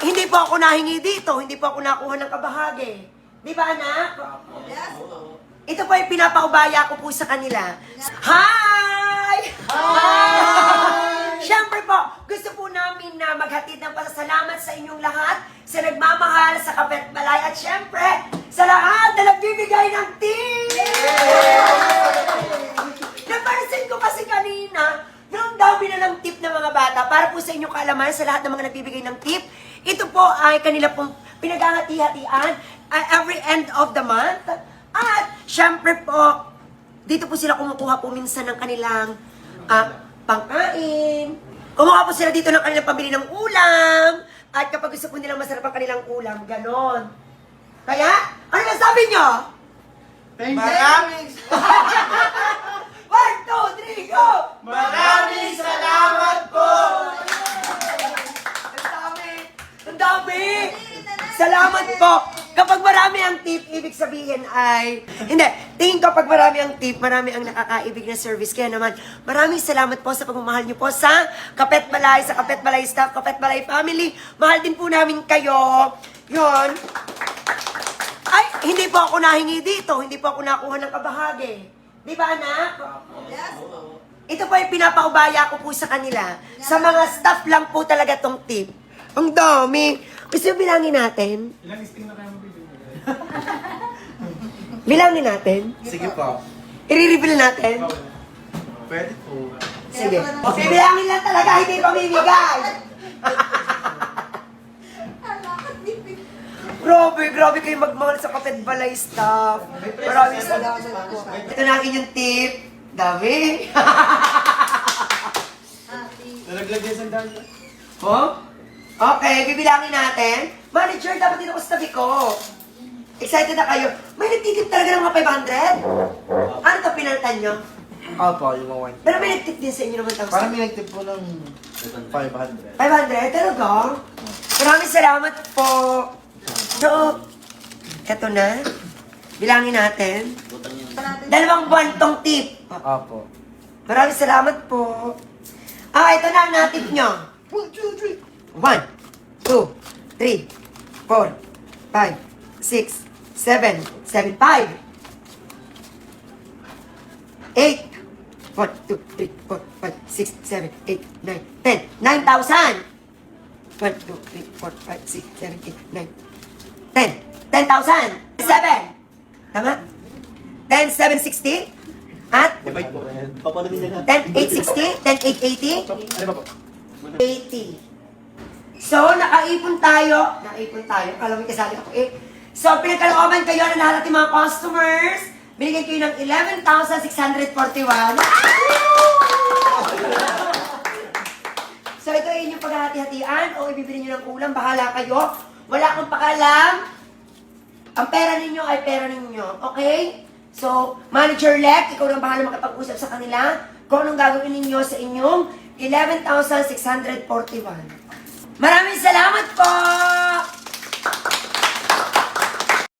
hindi po ako nahingi dito, hindi po ako nakuha ng kabahagi. Di ba, anak? Yes. Ito po ay pinapaubaya ko po sa kanila. Hi! Hi! Siyempre po, gusto po namin na maghatid ng pasasalamat sa inyong lahat, sa nagmamahal, sa kapitbalay, at siyempre, sa lahat na nagbibigay ng tip! Napansin ko kasi kanina, nung dami na ng tip ng mga bata, para po sa inyong kaalaman, sa lahat ng mga nagbibigay ng tip, ito po ay kanila pong pinaghahati-hatian every end of the month. At, syempre po, dito po sila kumukuha po minsan ng kanilang pangkain. Kumuha po sila dito ng kanilang pambili ng ulam. At kapag gusto po nilang masarap ang kanilang ulam, ganon. Kaya, ano ba sabi nyo? Maraming 1, 2, 3, go! Maraming salamat po! Ang dami! Ang dami! Salamat po! Kapag marami ang tip, ibig sabihin ay... Hindi, tingin ko pag marami ang tip, marami ang nakakaibig na service. Kaya naman, maraming salamat po sa pagmamahal niyo po sa Kapet Balay, sa Kapet Balay staff, Kapet Balay family. Mahal din po namin kayo. Yun. Ay, hindi po ako nahingi dito. Hindi po ako nakuha ng kabahagi. Di ba, anak? Yes. Ito po ay pinapaubaya ko po sa kanila. Sa mga staff lang po talaga tong tip. Ang dami. Gusto yung bilangin natin? Ilang listing na kayo mabibigyan? Bilangin natin? Sige po. I-reveal natin? Pwede po. Sige. Okay, bilangin lang talaga, hindi pamimigay. Grabe kayo magmahal sa Kapet Balay staff. Maraming salamat po. Ito na akin yung tip. Dami. Nalaglag yung sandal. Oh? Okay, bibilangin natin. Manager, dapat dito ko sa tabi ko. Excited na kayo. May nagtitip talaga ng mga 500? Ano to pinalitan nyo? Opo, yung mga wine. Pero may nagtip din sa inyo naman tapos. Parang may nagtip po ng 500. 500? Talaga? Maraming salamat po. So, eto na. Bilangin natin. 2 buwan tong tip. Opo. Maraming salamat po. Ito na ang natip nyo. 1, 2, 3, 4, 5, 6, 7, 7, 5, 8, 1, 2, 3, 4, 5, 6, 7, 8, 9, 10, 9,000! 1, 2, 3, 4, 5, 6, 7, 8, 9, 10, 10,000! 7! Tama? 10,760? At? Divide po. 10,860? 10,880? Ano ba po? 80. So, nakaipon tayo. Alam mo, kasali ako eh. So, pinagkalooban kayo na lahat ng mga customers. Binigyan kayo ng 11,641. So, ito ay inyong paghahati-hatian o ibibili nyo ng ulam. Bahala kayo. Wala akong pakalam. Ang pera ninyo ay pera ninyo. Okay? So, manager-elect, ikaw nang bahala makapag-usap sa kanila kung anong gagawin ninyo sa inyong 11,641. Maraming salamat po!